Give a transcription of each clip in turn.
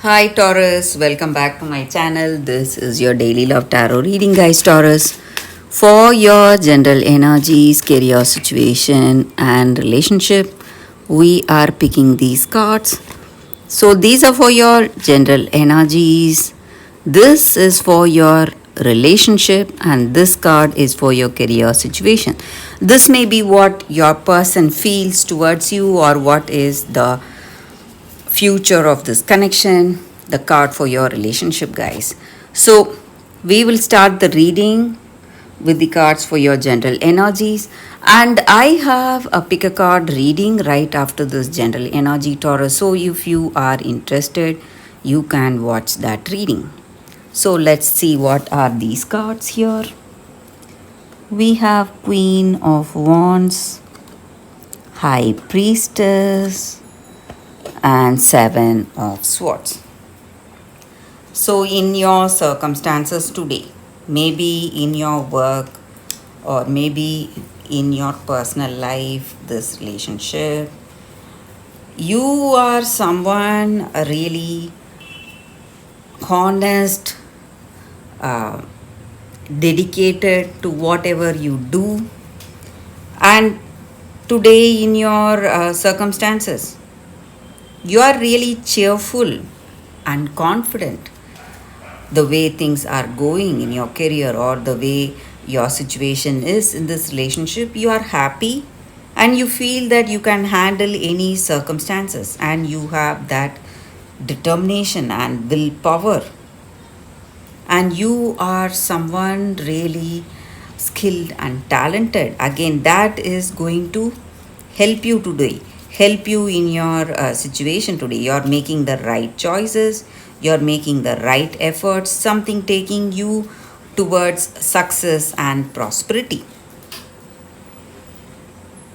Hi Taurus, welcome back to my channel. This is your daily love tarot reading, guys. Taurus, for your general energies, career situation, and relationship, we are picking these cards. So, these are for your general energies. This is for your relationship, and this card is for your career situation. This may be what your person feels towards you, or what is the future of this connection, the card for your relationship, guys. So, we will start the reading with the cards for your general energies, and I have a pick a card reading right after this general energy, Taurus. So, if you are interested, you can watch that reading. So, let's see what are these cards here. We have Queen of Wands, High Priestess, and Seven of Swords. So, in your circumstances today, maybe in your work or maybe in your personal life, this relationship, you are someone really honest, uh, dedicated to whatever you do, and today in your circumstances, you are really cheerful and confident the way things are going in your career or the way your situation is in this relationship. You are happy and you feel that you can handle any circumstances, and you have that determination and willpower, and you are someone really skilled and talented. Again, that is going to help you today, help you in your situation today. You're making the right choices, you're making the right efforts, something taking you towards success and prosperity.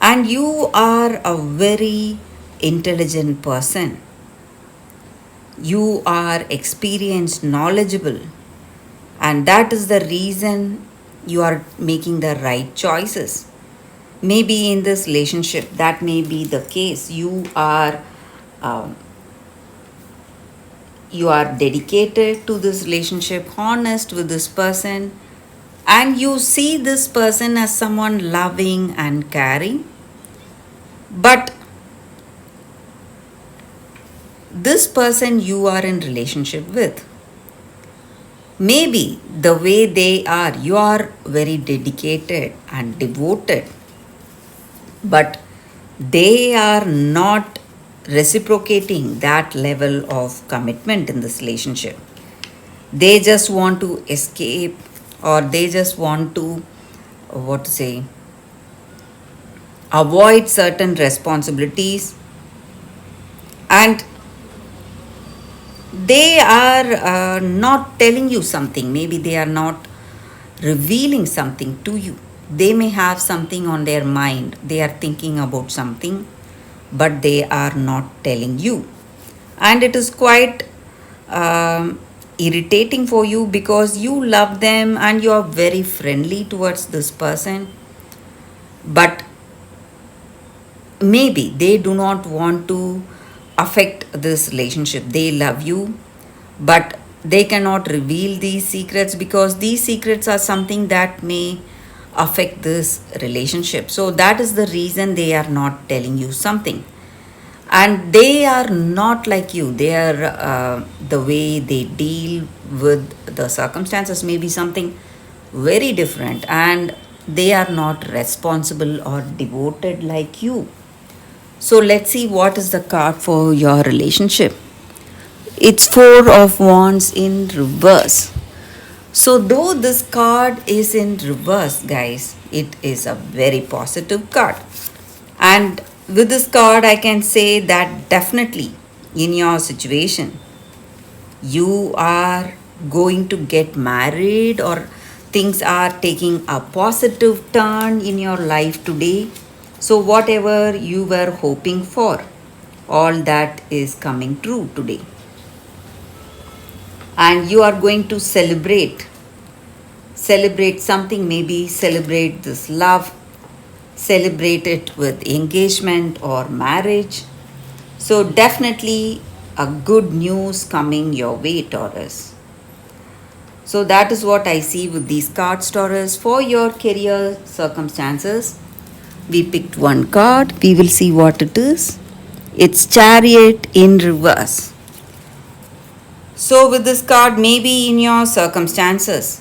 And you are a very intelligent person, you are experienced, knowledgeable, and that is the reason you are making the right choices. Maybe in this relationship, that may be the case. Um, you are dedicated to this relationship, honest with this person, and you see this person as someone loving and caring. But this person you are in relationship with, maybe the way they are, you are very dedicated and devoted, but they are not reciprocating that level of commitment in this relationship. They just want to escape, or they just want to, what to say, avoid certain responsibilities, and they are not telling you something. Maybe they are not revealing something to you. They may have something on their mind, they are thinking about something, but they are not telling you. And it is quite irritating for you, because you love them and you are very friendly towards this person, but maybe they do not want to affect this relationship. They love you, but they cannot reveal these secrets, because these secrets are something that may affect this relationship. So that is the reason they are not telling you something. And they are not like you. They are the way they deal with the circumstances may be something very different, and they are not responsible or devoted like you. So let's see what is the card for your relationship. It's Four of Wands in reverse. So though this card is in reverse, guys, it is a very positive card. And with this card, I can say that definitely in your situation, you are going to get married, or things are taking a positive turn in your life today. So, whatever you were hoping for, all that is coming true today. And you are going to celebrate something, maybe celebrate this love, celebrate it with engagement or marriage. So, definitely a good news coming your way, Taurus. So that is what I see with these cards, Taurus. For your career circumstances, we picked one card. We will see what it is. It's Chariot in reverse. So, with this card, maybe in your circumstances,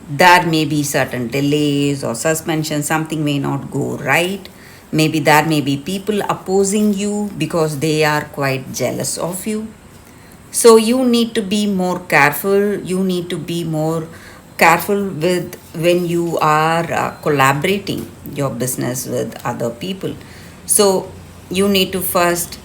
there may be certain delays or suspension, something may not go right. Maybe there may be people opposing you because they are quite jealous of you. So you need to be more careful. You need to be more careful with when you are collaborating your business with other people. So you need to first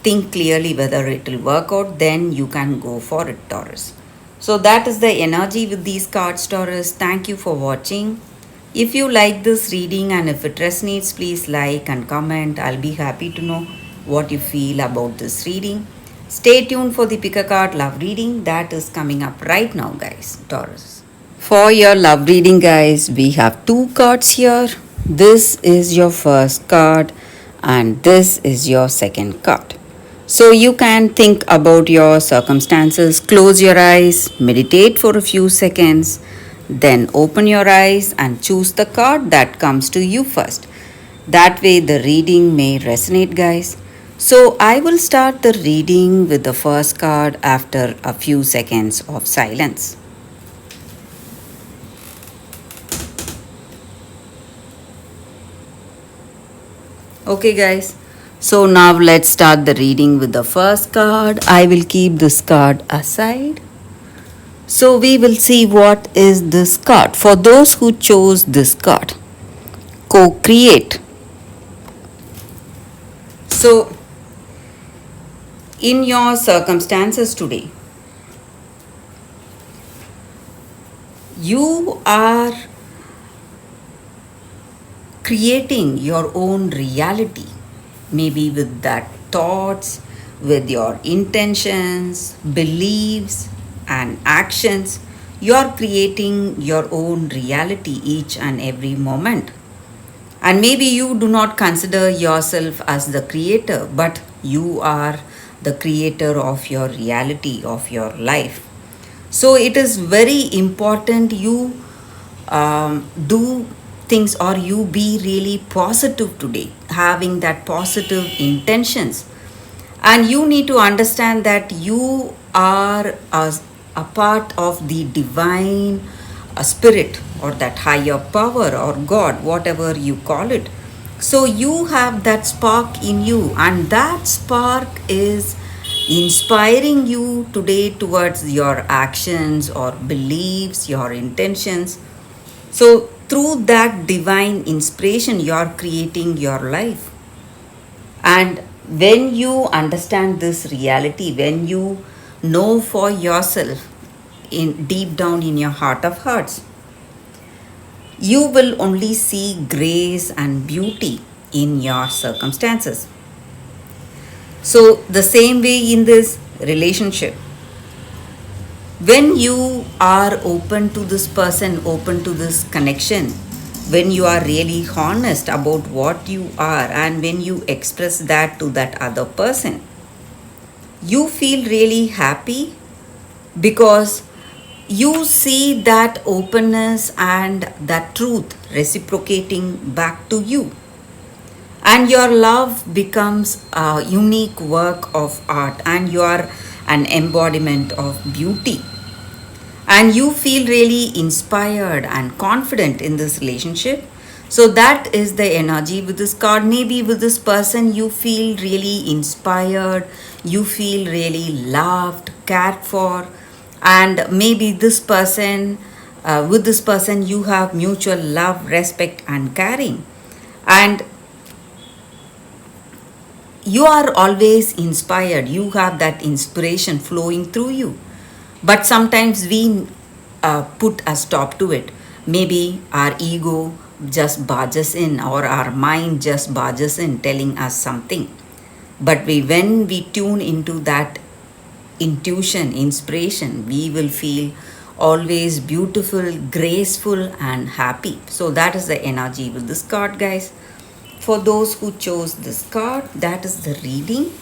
think clearly whether it will work out, then you can go for it, Taurus. So that is the energy with these cards, Taurus. Thank you for watching. If you like this reading and if it resonates, please like and comment. I'll be happy to know what you feel about this reading. Stay tuned for the pick a card love reading that is coming up right now, guys, Taurus. For your love reading, guys, we have two cards here. This is your first card and this is your second card. So you can think about your circumstances, close your eyes, meditate for a few seconds, then open your eyes and choose the card that comes to you first. That way the reading may resonate, guys. So I will start the reading with the first card after a few seconds of silence. Okay, guys. So now let's start the reading with the first card. I will keep this card aside. So we will see what is this card. For those who chose this card, co-create. So in your circumstances today, you are creating your own reality, maybe with that thoughts, with your intentions, beliefs, and actions. You are creating your own reality each and every moment. And maybe you do not consider yourself as the creator, but you are the creator of your reality, of your life. So it is very important you do things or you be really positive today, having that positive intentions. And you need to understand that you are a part of the divine spirit or that higher power or God, whatever you call it. So you have that spark in you, and that spark is inspiring you today towards your actions or beliefs, your intentions. So through that divine inspiration, you are creating your life. And when you understand this reality, when you know for yourself in deep down in your heart of hearts, you will only see grace and beauty in your circumstances. So the same way in this relationship, when you are open to this person, open to this connection, when you are really honest about what you are and when you express that to that other person, you feel really happy because you see that openness and that truth reciprocating back to you. And your love becomes a unique work of art and you are an embodiment of beauty. And you feel really inspired and confident in this relationship. So that is the energy with this card. Maybe with this person you feel really inspired, you feel really loved, cared for, and maybe this person, with this person you have mutual love, respect, and caring. And you are always inspired, you have that inspiration flowing through you. But sometimes we put a stop to it. Maybe our ego just barges in or our mind just barges in telling us something. But when we tune into that intuition, inspiration, we will feel always beautiful, graceful, and happy. So that is the energy with this card, guys. For those who chose this card, that is the reading.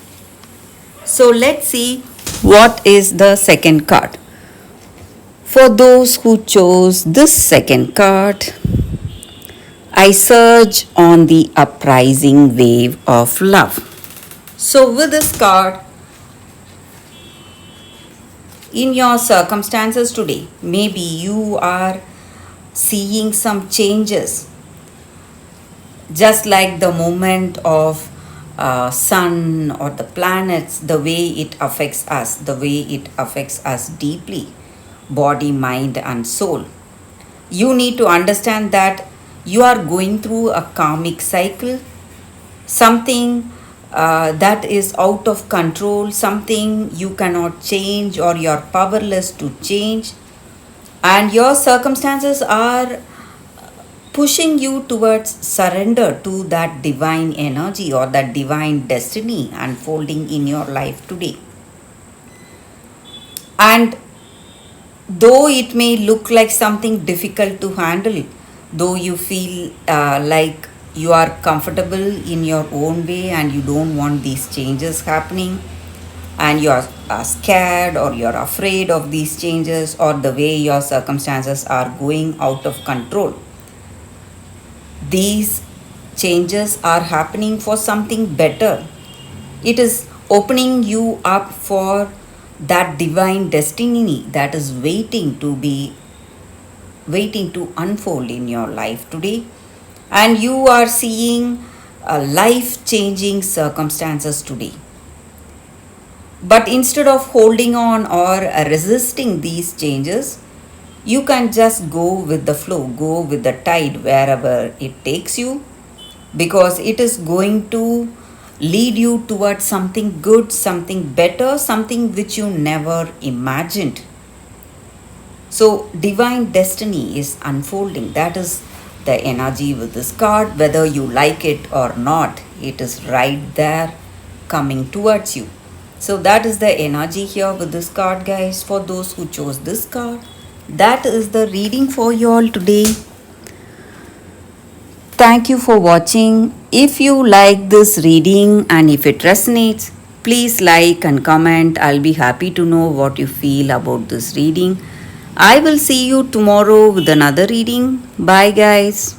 So let's see what is the second card. For those who chose this second card, I surge on the uprising wave of love. So, with this card, in your circumstances today, maybe you are seeing some changes, just like the movement of sun or the planets, the way it affects us, the way it affects us deeply, body, mind, and soul. You need to understand that you are going through a karmic cycle, something that is out of control, something you cannot change or you're powerless to change, and your circumstances are pushing you towards surrender to that divine energy or that divine destiny unfolding in your life today. And though it may look like something difficult to handle, though you feel like you are comfortable in your own way and you don't want these changes happening, and you are scared or you're afraid of these changes or the way your circumstances are going out of control, these changes are happening for something better. It is opening you up for that divine destiny that is waiting to unfold in your life today, and you are seeing life changing circumstances today. But instead of holding on or resisting these changes, you can just go with the flow, go with the tide wherever it takes you, because it is going to lead you towards something good, something better, something which you never imagined. So, divine destiny is unfolding. That is the energy with this card. Whether you like it or not, it is right there coming towards you. So, that is the energy here with this card, guys. For those who chose this card, that is the reading for you all today. Thank you for watching. If you like this reading and if it resonates, please like and comment. I'll be happy to know what you feel about this reading. I will see you tomorrow with another reading. Bye, guys.